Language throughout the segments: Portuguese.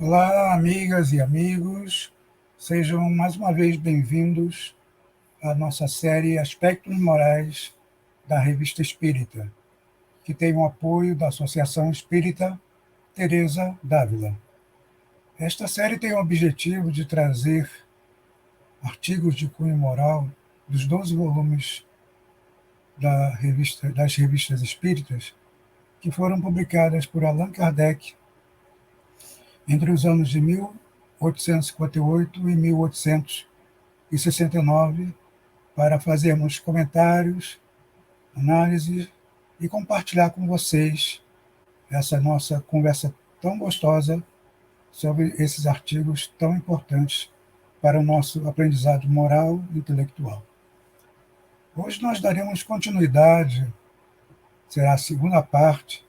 Olá, amigas e amigos, sejam mais uma vez bem-vindos à nossa série Aspectos Morais da Revista Espírita, que tem o apoio da Associação Espírita Teresa d'Ávila. Esta série tem o objetivo de trazer artigos de cunho moral dos 12 volumes das revistas espíritas que foram publicadas por Allan Kardec entre os anos de 1858 e 1869, para fazermos comentários, análise e compartilhar com vocês essa nossa conversa tão gostosa sobre esses artigos tão importantes para o nosso aprendizado moral e intelectual. Hoje nós daremos continuidade, será a segunda parte,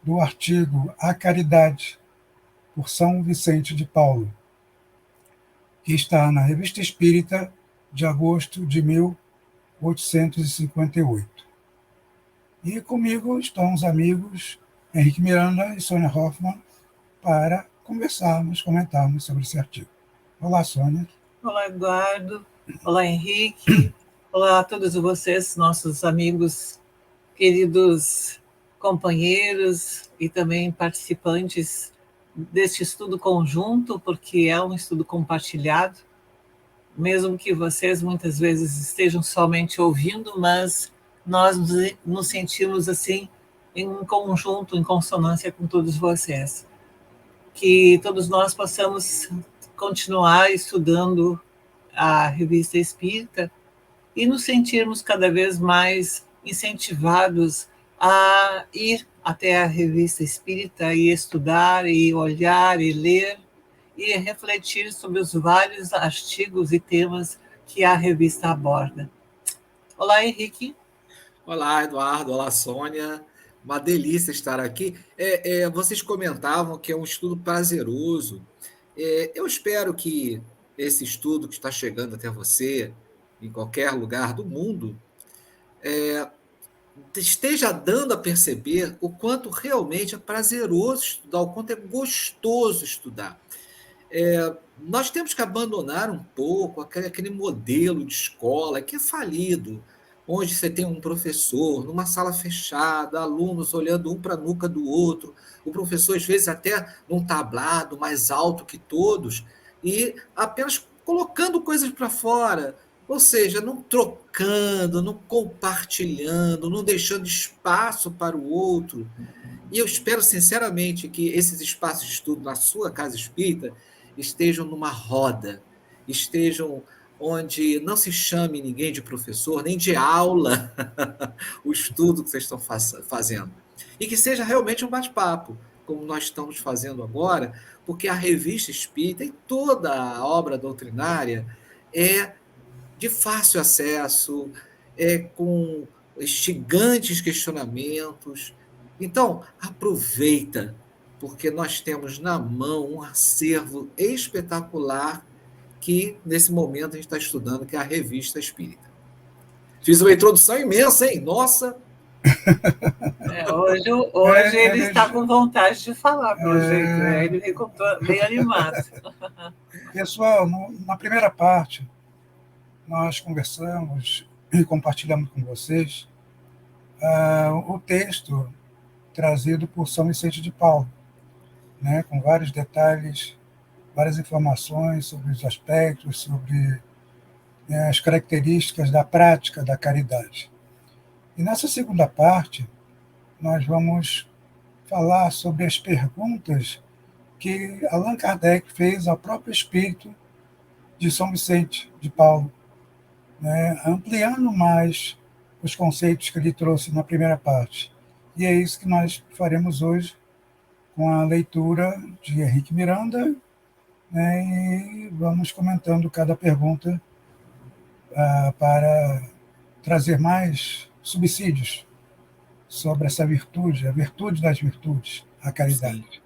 do artigo A Caridade, por São Vicente de Paulo, que está na Revista Espírita de agosto de 1858. E comigo estão os amigos Henrique Miranda e Sônia Hoffmann para conversarmos, comentarmos sobre esse artigo. Olá, Sônia. Olá, Eduardo. Olá, Henrique. Olá a todos vocês, nossos amigos, queridos companheiros e também participantes deste estudo conjunto, porque é um estudo compartilhado, mesmo que vocês muitas vezes estejam somente ouvindo, mas nós nos sentimos assim em um conjunto, em consonância com todos vocês. Que todos nós possamos continuar estudando a Revista Espírita e nos sentirmos cada vez mais incentivados a ir até a Revista Espírita e estudar, e olhar, e ler, e refletir sobre os vários artigos e temas que a revista aborda. Olá, Henrique. Olá, Eduardo. Olá, Sônia. Uma delícia estar aqui. Vocês comentavam que é um estudo prazeroso. Eu espero que esse estudo que está chegando até você, em qualquer lugar do mundo, esteja dando a perceber o quanto realmente é prazeroso estudar, o quanto é gostoso estudar. Nós temos que abandonar um pouco aquele modelo de escola que é falido, onde você tem um professor numa sala fechada, alunos olhando um para a nuca do outro, o professor às vezes até num tablado mais alto que todos, e apenas colocando coisas para fora, ou seja, não trocando, não compartilhando, não deixando espaço para o outro. E eu espero sinceramente que esses espaços de estudo na sua casa espírita estejam numa roda, estejam onde não se chame ninguém de professor, nem de aula, o estudo que vocês estão fazendo. E que seja realmente um bate-papo, como nós estamos fazendo agora, porque a Revista Espírita e toda a obra doutrinária é de fácil acesso, com instigantes questionamentos. Então, aproveita, porque nós temos na mão um acervo espetacular que, nesse momento, a gente está estudando, que é a Revista Espírita. Fiz uma introdução imensa, hein? Nossa! Hoje ele está com vontade de falar, pelo jeito. Ele ficou bem animado. Pessoal, na primeira parte, nós conversamos e compartilhamos com vocês o texto trazido por São Vicente de Paulo, né, com vários detalhes, várias informações sobre os aspectos, sobre as características da prática da caridade. E nessa segunda parte, nós vamos falar sobre as perguntas que Allan Kardec fez ao próprio espírito de São Vicente de Paulo, né, ampliando mais os conceitos que ele trouxe na primeira parte. E é isso que nós faremos hoje com a leitura de Henrique Miranda, né, e vamos comentando cada pergunta para trazer mais subsídios sobre essa virtude, a virtude das virtudes, a caridade. Sim.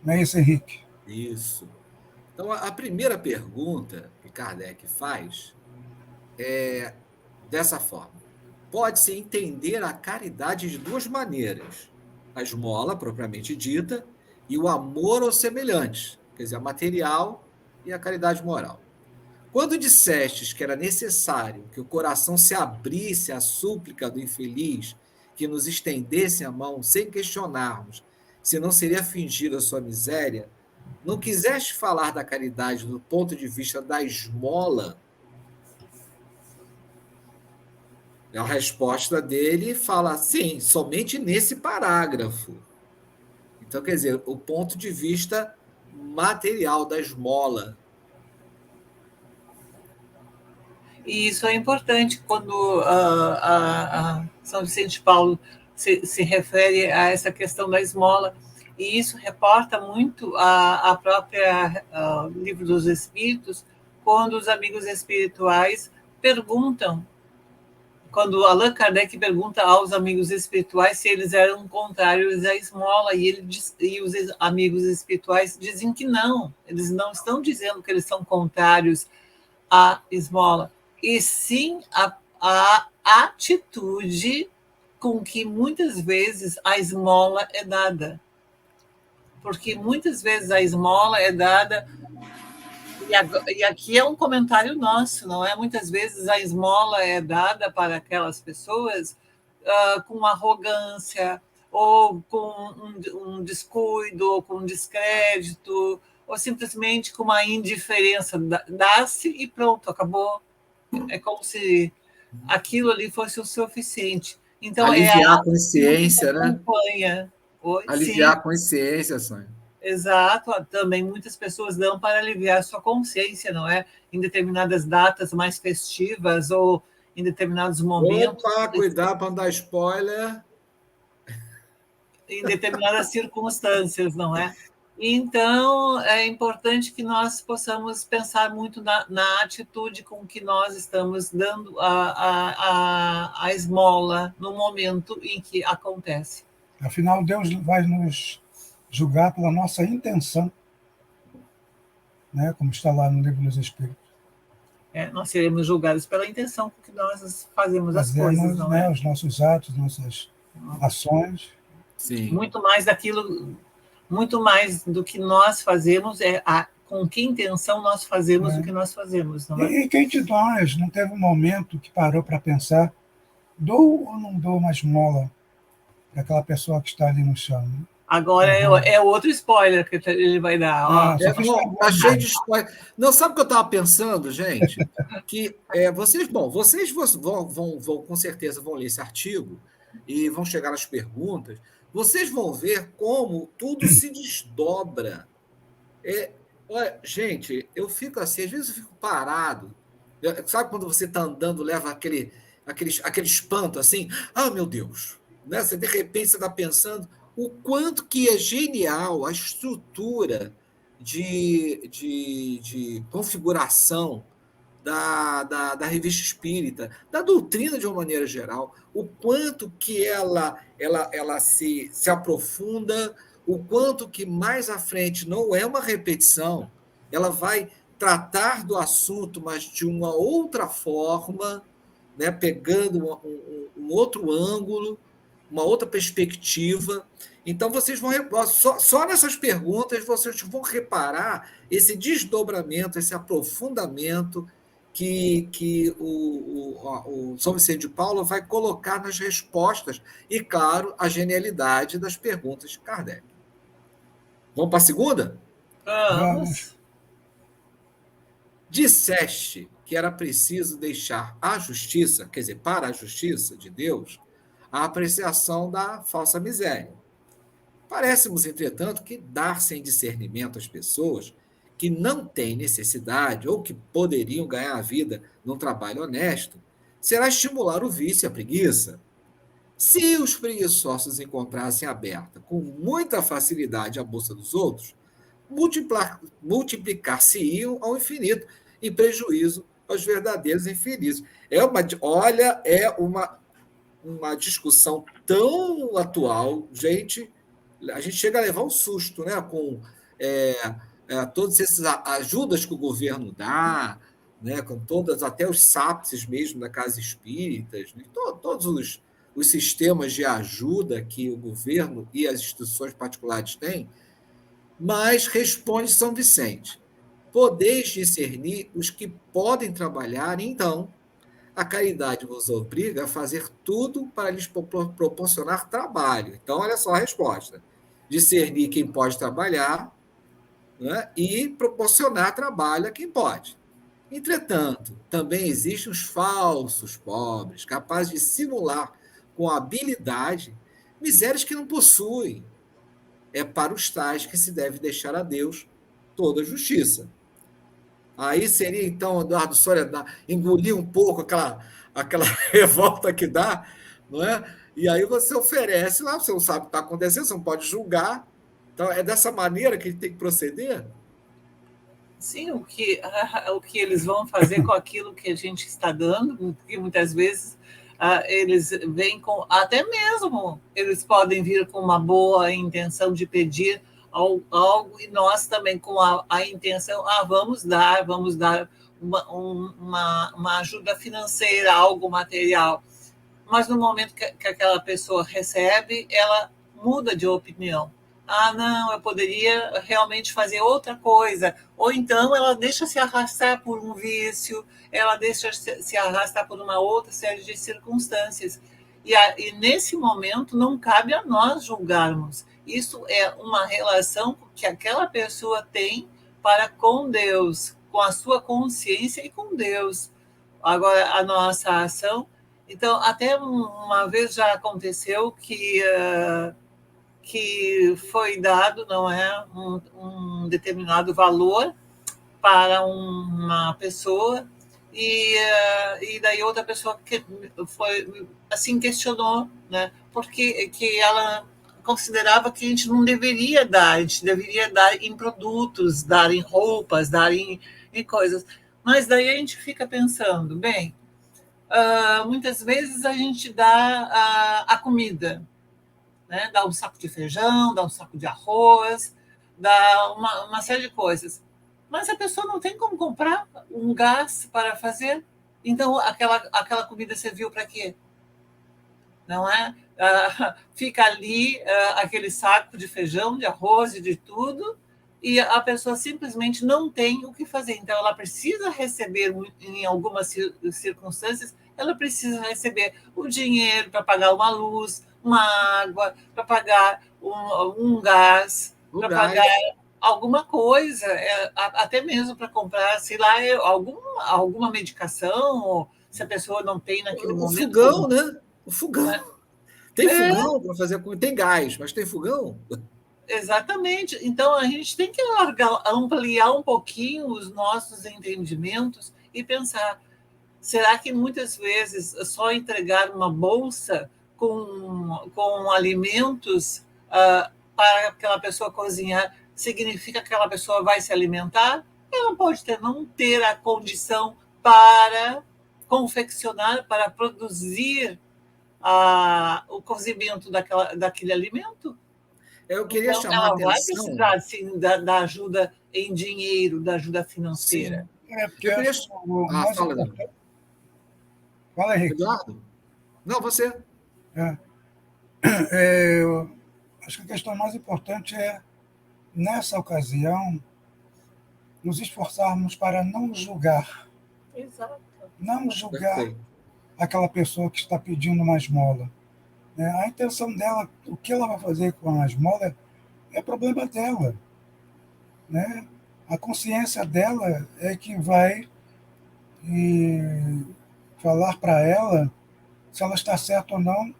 Não é isso, Henrique? Isso. Então, a primeira pergunta que Kardec faz é dessa forma. Pode-se entender a caridade de duas maneiras: a esmola, propriamente dita, e o amor aos semelhantes, quer dizer, a material e a caridade moral. Quando dissestes que era necessário que o coração se abrisse à súplica do infeliz, que nos estendesse a mão sem questionarmos se não seria fingir a sua miséria, não quiseste falar da caridade do ponto de vista da esmola? A resposta dele fala, sim, somente nesse parágrafo. Então, quer dizer, o ponto de vista material da esmola. E isso é importante quando a São Vicente de Paulo se refere a essa questão da esmola, e isso reporta muito a própria Livro dos Espíritos, quando os amigos espirituais perguntam, quando Allan Kardec pergunta aos amigos espirituais se eles eram contrários à esmola, e os amigos espirituais dizem que não, eles não estão dizendo que eles são contrários à esmola, e sim a atitude com que muitas vezes a esmola é dada. Porque muitas vezes a esmola é dada, e aqui é um comentário nosso, não é? Muitas vezes a esmola é dada para aquelas pessoas com arrogância, ou com um descuido, ou com um descrédito, ou simplesmente com uma indiferença. Dá-se e pronto, acabou. É como se aquilo ali fosse o suficiente. Então, aliviar a consciência, que né? acompanha. Aliviar Sim, a consciência, Sônia. exato. Também muitas pessoas dão para aliviar a sua consciência, não é? Em determinadas datas mais festivas ou em determinados momentos, Opa, cuidado para não dar spoiler. em determinadas circunstâncias, não é? Então, é importante que nós possamos pensar muito na atitude com que nós estamos dando a esmola no momento em que acontece. Afinal, Deus vai nos julgar pela nossa intenção, né? Como está lá no Livro dos Espíritos. Nós seremos julgados pela intenção com que nós fazemos as coisas, não né, é? os nossos atos, nossas ações. Sim. Muito mais do que nós fazemos com que intenção nós fazemos o que nós fazemos, não é? E quem de nós não teve um momento que parou para pensar, dou ou não dou uma esmola para aquela pessoa que está ali no chão? Agora é outro spoiler que ele vai dar. Tá cheio de spoiler. Não, sabe o que eu estava pensando, gente? Que vocês vão com certeza vão ler esse artigo e vão chegar nas perguntas. Vocês vão ver como tudo se desdobra. Olha, gente, eu fico assim, às vezes eu fico parado. Sabe quando você está andando, leva aquele espanto assim? Ah, meu Deus! Né? Você, de repente, você está pensando o quanto que é genial a estrutura de configuração da revista espírita, da doutrina de uma maneira geral, o quanto que ela se aprofunda, o quanto que mais à frente não é uma repetição, ela vai tratar do assunto, mas de uma outra forma, né, pegando um outro ângulo, uma outra perspectiva. Então, vocês vão só nessas perguntas vocês vão reparar esse desdobramento, esse aprofundamento que o São Vicente de Paulo vai colocar nas respostas e, claro, a genialidade das perguntas de Kardec. Vamos para a segunda? Vamos. Disseste que era preciso deixar à justiça, quer dizer, para a justiça de Deus, a apreciação da falsa miséria. Parece-nos, entretanto, que dar sem discernimento às pessoas que não têm necessidade ou que poderiam ganhar a vida num trabalho honesto será estimular o vício e a preguiça. Se os preguiçosos encontrassem aberta com muita facilidade a bolsa dos outros, multiplicar-se-iam ao infinito, em prejuízo aos verdadeiros infelizes. É uma discussão tão atual, gente, a gente chega a levar um susto, né, com todas essas ajudas que o governo dá, né, com todas, até os SAPs mesmo da Casa Espíritas, né, todos os sistemas de ajuda que o governo e as instituições particulares têm. Mas responde São Vicente: podeis discernir os que podem trabalhar, então a caridade vos obriga a fazer tudo para lhes proporcionar trabalho. Então, olha só a resposta: discernir quem pode trabalhar, né, e proporcionar trabalho a quem pode. Entretanto, também existem os falsos pobres, capazes de simular com habilidade misérias que não possuem. É para os tais que se deve deixar a Deus toda a justiça. Aí seria, então, Eduardo Soria engolir um pouco aquela revolta que dá, não é? E aí você oferece lá, você não sabe o que está acontecendo, você não pode julgar. Então, é dessa maneira que a gente tem que proceder? Sim, o que eles vão fazer com aquilo que a gente está dando, porque muitas vezes eles vêm com, até mesmo, eles podem vir com uma boa intenção de pedir algo, e nós também com a intenção, vamos dar uma ajuda financeira, algo material. Mas no momento que aquela pessoa recebe, ela muda de opinião. Ah, não, eu poderia realmente fazer outra coisa. Ou então ela deixa se arrastar por um vício, ela deixa se arrastar por uma outra série de circunstâncias. E nesse momento não cabe a nós julgarmos. Isso é uma relação que aquela pessoa tem para com Deus, com a sua consciência e com Deus. Agora, a nossa ação. Então, até uma vez já aconteceu que foi dado, não é, um determinado valor para uma pessoa e daí outra pessoa que foi assim questionou, né, porque que ela considerava que a gente não deveria dar, a gente deveria dar em produtos, dar em roupas, dar em coisas. Mas daí a gente fica pensando, bem, muitas vezes a gente dá a comida, né? Dá um saco de feijão, dá um saco de arroz, dá uma série de coisas. Mas a pessoa não tem como comprar um gás para fazer. Então, aquela comida serviu para quê? Não é? Fica ali aquele saco de feijão, de arroz e de tudo, e a pessoa simplesmente não tem o que fazer. Então, ela precisa receber, em algumas circunstâncias, ela precisa receber o dinheiro para pagar uma luz, uma água, para pagar um gás, para pagar alguma coisa, até mesmo para comprar, sei lá, alguma medicação, ou se a pessoa não tem naquele O momento. fogão, né? O fogão. Né? Tem fogão para fazer comida? Tem gás, mas tem fogão? Exatamente. Então, a gente tem que ampliar um pouquinho os nossos entendimentos e pensar: será que muitas vezes só entregar uma bolsa com alimentos para aquela pessoa cozinhar significa que aquela pessoa vai se alimentar? Ela pode não ter a condição para confeccionar, para produzir o cozimento daquele alimento. Eu queria Então, chamar a ela vai atenção. precisar, sim, da ajuda em dinheiro, da ajuda financeira. Sim, porque Eu queria... o mais fala, importante. Fala, Henrique. Eduardo? Não, você. Eu acho que a questão mais importante é, nessa ocasião, nos esforçarmos para não julgar. Exato. Não julgar Perfeito. aquela pessoa que está pedindo uma esmola. A intenção dela, o que ela vai fazer com a esmola, é problema dela. Né? A consciência dela é que vai falar para ela se ela está certa ou não,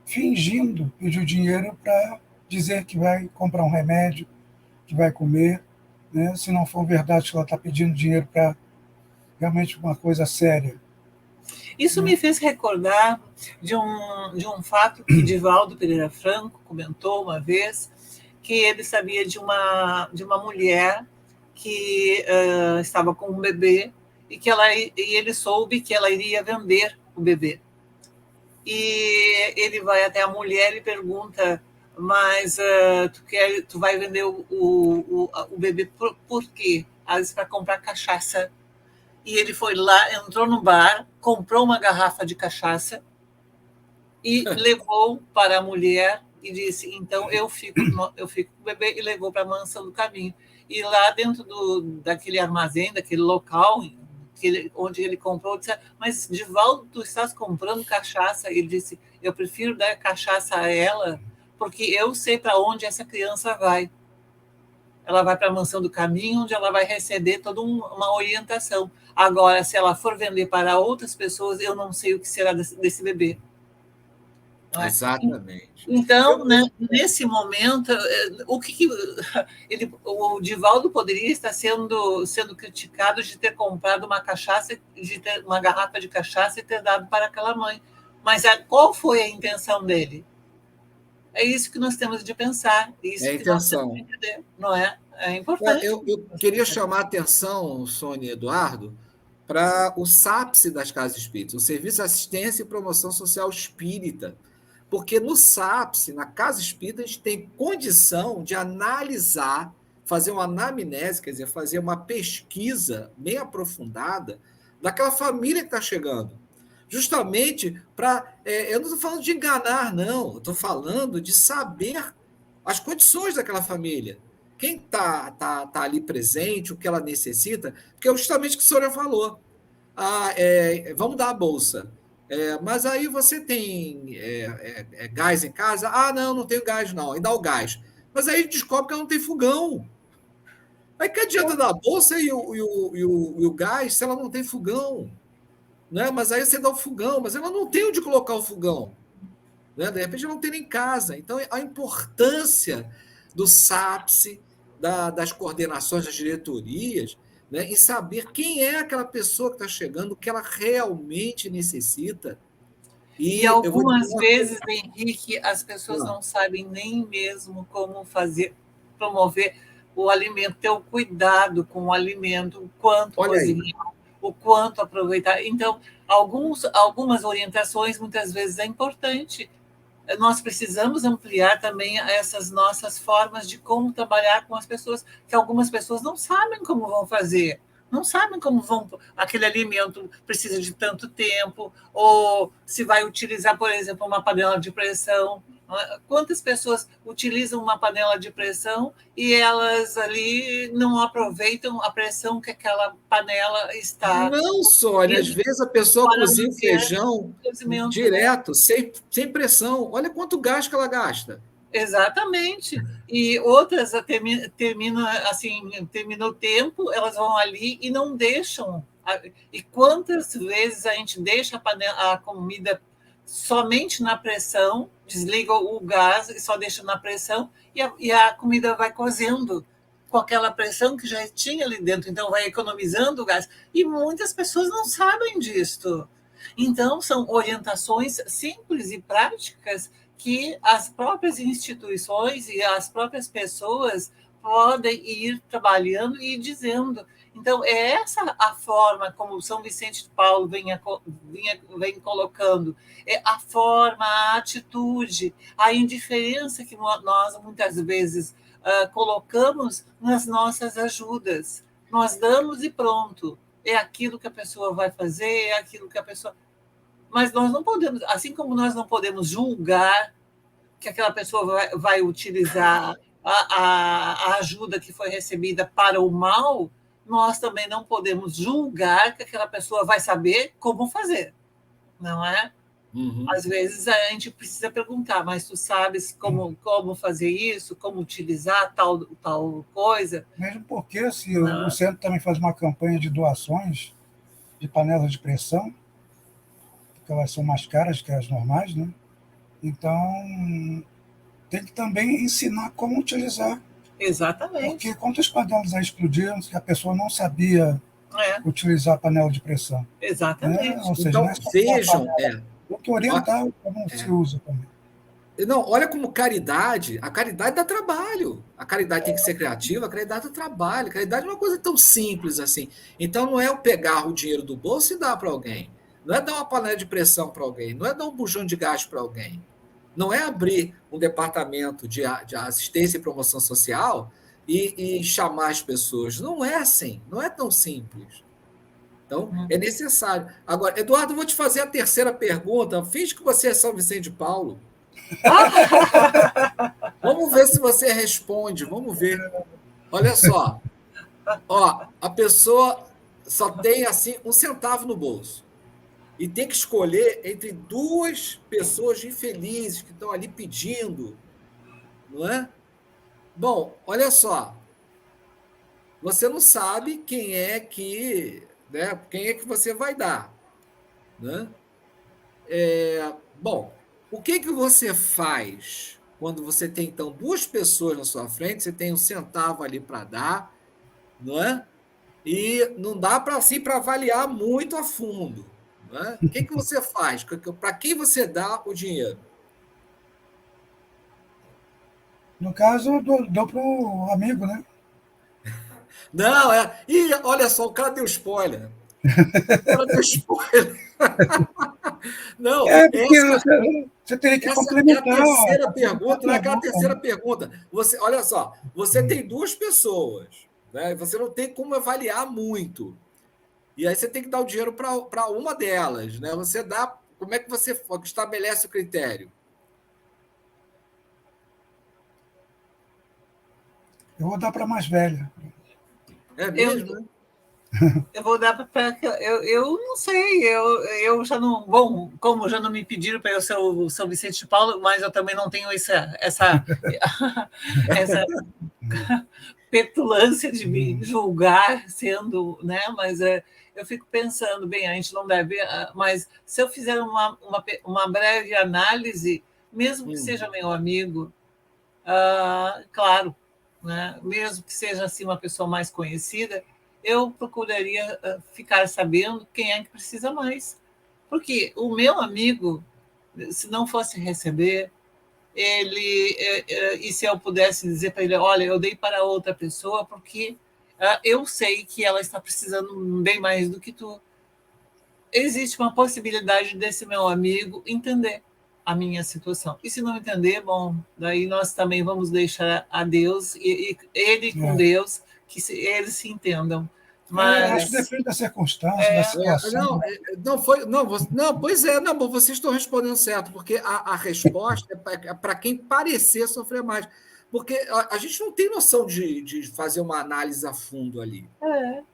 fingindo pedir o dinheiro para dizer que vai comprar um remédio, que vai comer, né? Se não for verdade que ela está pedindo dinheiro para realmente uma coisa séria. Isso me fez recordar de um fato que Divaldo Pereira Franco comentou uma vez, que ele sabia de uma mulher que estava com um bebê e ele soube que ela iria vender o bebê. E ele vai até a mulher e pergunta: mas tu vai vender o bebê por quê? Para comprar cachaça. E ele foi lá, entrou no bar, comprou uma garrafa de cachaça e levou para a mulher e disse, então eu fico com o bebê, e levou para a mansão do caminho. E lá dentro daquele armazém, daquele local onde ele comprou, disse, mas, Divaldo, tu estás comprando cachaça? Ele disse, eu prefiro dar cachaça a ela, porque eu sei para onde essa criança vai. Ela vai para a mansão do caminho, onde ela vai receber toda uma orientação. Agora, se ela for vender para outras pessoas, eu não sei o que será desse bebê. Não é? Exatamente. Então, né, nesse momento, o Divaldo poderia estar sendo criticado de ter comprado uma cachaça, de ter uma garrafa de cachaça e ter dado para aquela mãe. Mas qual foi a intenção dele? É isso que nós temos de pensar, isso É a que nós intenção. temos de entender, não é? É importante. Eu queria chamar a atenção, Sônia e Eduardo, para o SAPS das Casas Espíritas, o Serviço de Assistência e Promoção Social Espírita. Porque no SAPS, na Casa Espírita, a gente tem condição de analisar, fazer uma anamnese, quer dizer, fazer uma pesquisa bem aprofundada daquela família que está chegando. Justamente para. Eu não estou falando de enganar, não. Eu estou falando de saber as condições daquela família. Quem tá ali presente, o que ela necessita, porque é justamente o que a senhora falou. Vamos dar a bolsa. Mas aí você tem gás em casa? Ah, não tenho gás, não. Aí dá o gás. Mas aí descobre que ela não tem fogão. Aí que adianta dar a bolsa e o gás se ela não tem fogão? Né? Mas aí você dá o fogão, mas ela não tem onde colocar o fogão. Né? De repente ela não tem nem casa. Então, a importância do SAPS, das coordenações, das diretorias, né? Em saber quem é aquela pessoa que está chegando, o que ela realmente necessita. E algumas vezes, Henrique, as pessoas não sabem nem mesmo como promover o alimento, ter o cuidado com o alimento, o quanto cozinhar, o quanto aproveitar. Então, algumas orientações, muitas vezes, é importante. Nós precisamos ampliar também essas nossas formas de como trabalhar com as pessoas, que algumas pessoas não sabem como vão fazer, não sabem como aquele alimento precisa de tanto tempo, ou se vai utilizar, por exemplo, uma panela de pressão. Quantas pessoas utilizam uma panela de pressão e elas ali não aproveitam a pressão que aquela panela está... Não, Sônia, às vezes a pessoa cozinha o feijão direto, sem pressão. Olha quanto gás que ela gasta. Exatamente. E outras termina o tempo, elas vão ali e não deixam. E quantas vezes a gente deixa a comida somente na pressão, desliga o gás e só deixa na pressão, e a comida vai cozendo com aquela pressão que já tinha ali dentro, então vai economizando o gás. E muitas pessoas não sabem disto. Então, são orientações simples e práticas que as próprias instituições e as próprias pessoas podem ir trabalhando e dizendo. Então, é essa a forma como São Vicente de Paulo vem colocando, a forma, a atitude, a indiferença que nós, muitas vezes, colocamos nas nossas ajudas. Nós damos e pronto. É aquilo que a pessoa vai fazer, é aquilo que a pessoa... Mas nós não podemos, assim como nós não podemos julgar que aquela pessoa vai utilizar a ajuda que foi recebida para o mal, nós também não podemos julgar que aquela pessoa vai saber como fazer, não é? Uhum. Às vezes a gente precisa perguntar, mas tu sabes como fazer isso, como utilizar tal coisa? Mesmo porque se o centro também faz uma campanha de doações de panelas de pressão, porque elas são mais caras que as normais, né? Então, tem que também ensinar como utilizar. Exatamente. Porque quantas panelas aí explodiram que a pessoa não sabia utilizar a panela de pressão? Exatamente. Ou seja, então, vejam... Tem que orientar como se usa também. Não, olha como a caridade dá trabalho. A caridade tem que ser criativa, a caridade dá trabalho. A caridade não é uma coisa tão simples assim. Então, não é eu pegar o dinheiro do bolso e dar para alguém. Não é dar uma panela de pressão para alguém. Não é dar um bujão de gás para alguém. Não é abrir um departamento de assistência e promoção social e chamar as pessoas. Não é assim. Não é tão simples. Então, é necessário. Agora, Eduardo, eu vou te fazer a terceira pergunta. Finge que você é São Vicente de Paulo. Vamos ver se você responde, vamos ver. Olha só, ó, a pessoa só tem assim 1 centavo no bolso e tem que escolher entre duas pessoas infelizes que estão ali pedindo, não é? Bom, olha só, você não sabe quem é que, né, quem é que você vai dar, né? Bom, o que que você faz quando você tem então duas pessoas na sua frente, você tem 1 centavo ali para dar, não é? E não dá para assim para avaliar muito a fundo, não é? O que que você faz? Para quem você dá o dinheiro? No caso, eu dou para o amigo, né? Não, é. E olha só, o cara deu spoiler. O cara deu spoiler. Não, É, porque essa, você teria que essa é a complementar terceira a pergunta, não é aquela pergunta, terceira né? pergunta. Você, olha só, você tem duas pessoas, né? Você não tem como avaliar muito. E aí você tem que dar o dinheiro para uma delas, né? Você dá. Como é que você estabelece o critério? Eu vou dar para a mais velha. É Eu, mesmo, né? eu vou dar para. Eu não sei, eu já não. Bom, como já não me pediram para eu ser o São Vicente de Paulo, mas eu também não tenho essa petulância de me julgar sendo, né? Mas eu fico pensando, bem, a gente não deve, mas se eu fizer uma breve análise, mesmo que seja meu amigo, claro, né? Mesmo que seja assim uma pessoa mais conhecida, eu procuraria ficar sabendo quem é que precisa mais, porque o meu amigo, se não fosse receber ele e se eu pudesse dizer para ele, olha, eu dei para outra pessoa porque eu sei que ela está precisando bem mais do que tu. Existe uma possibilidade desse meu amigo entender a minha situação. E se não entender, bom, daí nós também vamos deixar a Deus e ele com É. Deus que eles se entendam. Acho que Mas depende da circunstância, da situação. Não, não foi, não, não, pois é, não, vocês estão respondendo certo, porque a resposta é para quem parecer sofrer mais, porque a gente não tem noção de fazer uma análise a fundo ali.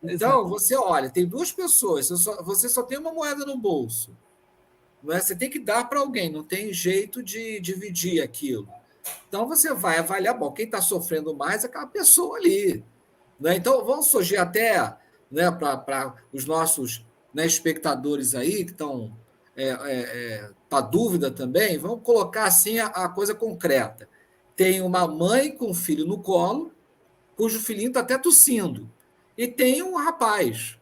Então, exato. você olha, tem duas pessoas, você só tem uma moeda no bolso, não é? Você tem que dar para alguém, não tem jeito de dividir aquilo. Então, você vai avaliar, bom, quem está sofrendo mais é aquela pessoa ali. Né? Então, vamos surgir até, né, para os nossos, né, espectadores aí que estão com dúvida também, vamos colocar assim a coisa concreta. Tem uma mãe com um filho no colo, cujo filhinho está até tossindo, e tem um rapaz.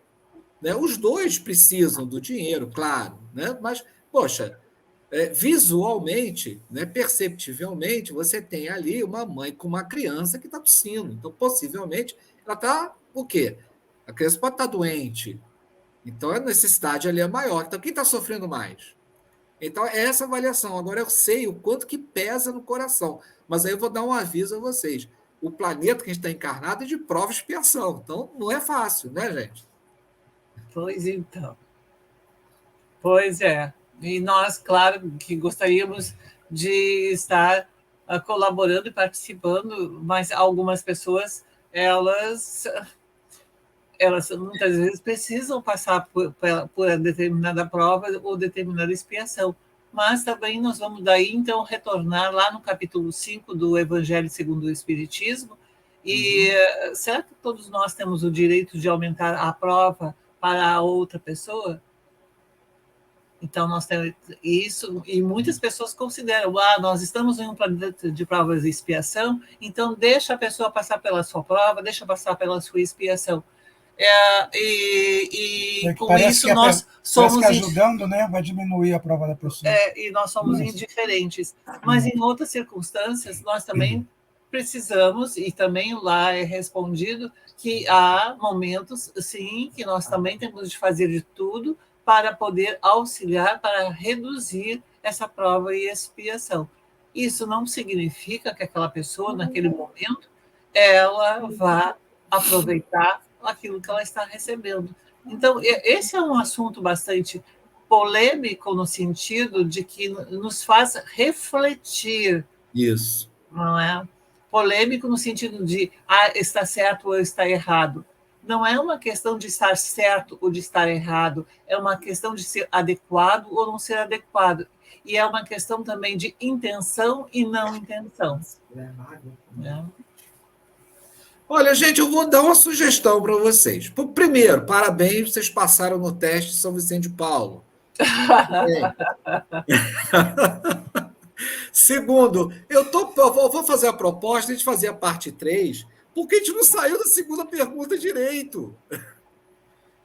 Né? Os dois precisam do dinheiro, claro, né? Mas, poxa, visualmente, né, perceptivelmente, você tem ali uma mãe com uma criança que está tossindo. Então, possivelmente, ela está o quê? A criança pode estar doente. Então, a necessidade ali é maior. Então, quem está sofrendo mais? Então, é essa avaliação. Agora, eu sei o quanto que pesa no coração. Mas aí eu vou dar um aviso a vocês. O planeta que a gente está encarnado é de prova e expiação. Então, não é fácil, né, gente? Pois então. Pois é. E nós, claro, que gostaríamos de estar colaborando e participando, mas algumas pessoas, elas muitas vezes precisam passar por determinada prova ou determinada expiação. Mas também nós vamos daí, então, retornar lá no capítulo 5 do Evangelho segundo o Espiritismo. E será que todos nós temos o direito de aumentar a prova para a outra pessoa? Então, nós temos isso, e muitas pessoas consideram, nós estamos em um planeta de provas e expiação, então deixa a pessoa passar pela sua prova, deixa passar pela sua expiação. E com isso nós somos... Parece que ajudando, né, vai diminuir a prova da pessoa. E nós somos indiferentes. Mas em outras circunstâncias, nós também precisamos, e também lá é respondido, que há momentos, sim, que nós também temos de fazer de tudo para poder auxiliar, para reduzir essa prova e expiação. Isso não significa que aquela pessoa, naquele momento, ela vá aproveitar aquilo que ela está recebendo. Então, esse é um assunto bastante polêmico no sentido de que nos faz refletir. Isso. Não é? Polêmico no sentido de está certo ou está errado. Não é uma questão de estar certo ou de estar errado, é uma questão de ser adequado ou não ser adequado. E é uma questão também de intenção e não intenção. É. Olha, gente, eu vou dar uma sugestão para vocês. Primeiro, parabéns, vocês passaram no teste de São Vicente de Paulo. Segundo, eu vou fazer a proposta de a gente fazer a parte 3, porque a gente não saiu da segunda pergunta direito.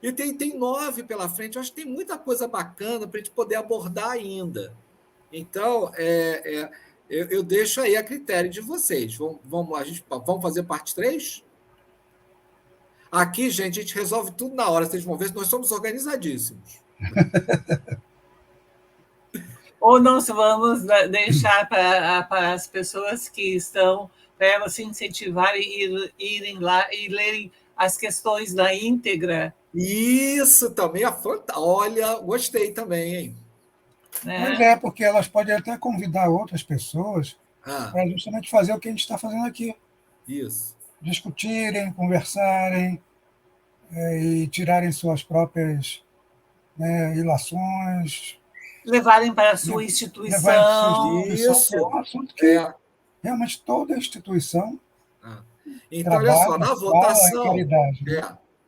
E tem 9 pela frente. Eu acho que tem muita coisa bacana para a gente poder abordar ainda. Então, eu deixo aí a critério de vocês. Vamos fazer parte 3? Aqui, gente, a gente resolve tudo na hora. Vocês vão ver, nós somos organizadíssimos. Ou nós vamos deixar para as pessoas que estão, para elas se incentivarem e irem lá e lerem as questões na íntegra. Isso também é fantástico. Olha, gostei também, hein? Pois porque elas podem até convidar outras pessoas para justamente fazer o que a gente está fazendo aqui. Isso. Discutirem, conversarem e tirarem suas próprias ilações. Levarem para a sua instituição. Isso. É um assunto que realmente toda instituição. Então, olha só, na votação.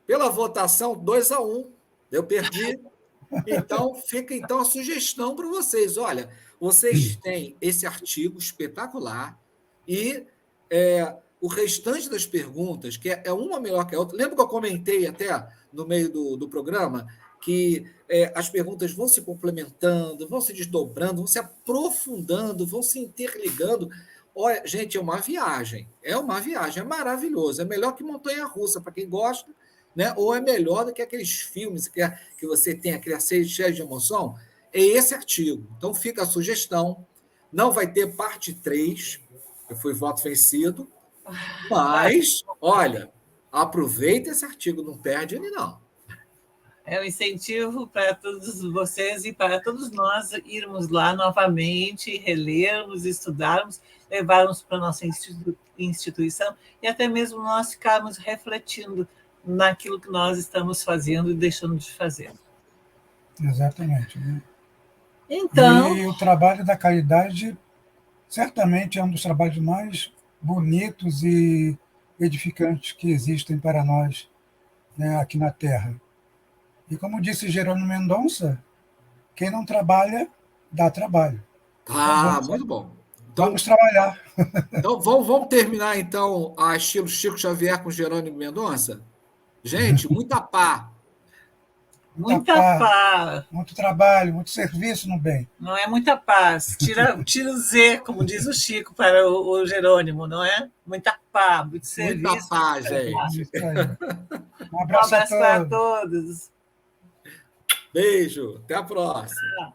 Pela votação, 2-1. Eu perdi. Então, fica a sugestão para vocês. Olha, vocês têm esse artigo espetacular e o restante das perguntas, que é uma melhor que a outra. Lembra que eu comentei até no meio do programa que as perguntas vão se complementando, vão se desdobrando, vão se aprofundando, vão se interligando. Olha, gente, é uma viagem, é maravilhoso, é melhor que montanha-russa, para quem gosta, né? Ou é melhor do que aqueles filmes que você tem, aquele cheio de emoção, é esse artigo. Então, fica a sugestão, não vai ter parte 3, eu fui voto vencido, mas, olha, aproveita esse artigo, não perde ele, não. É um incentivo para todos vocês e para todos nós irmos lá novamente, relermos, estudarmos, levarmos para a nossa instituição e até mesmo nós ficarmos refletindo naquilo que nós estamos fazendo e deixando de fazer. Exatamente. Né? Então, e o trabalho da caridade certamente é um dos trabalhos mais bonitos e edificantes que existem para nós, né, aqui na Terra. E como disse Jerônimo Mendonça, quem não trabalha, dá trabalho. Muito bom. Então, vamos trabalhar. Então, vamos terminar, então, a estilo Chico Xavier com Jerônimo Mendonça? Gente, muita pá. Muita paz. Muito trabalho, muito serviço no bem. Não é muita paz. Tira o Z, como diz o Chico para o Jerônimo, não é? Muita paz, muito serviço. Muita paz, gente. Um abraço para todos. Beijo, até a próxima.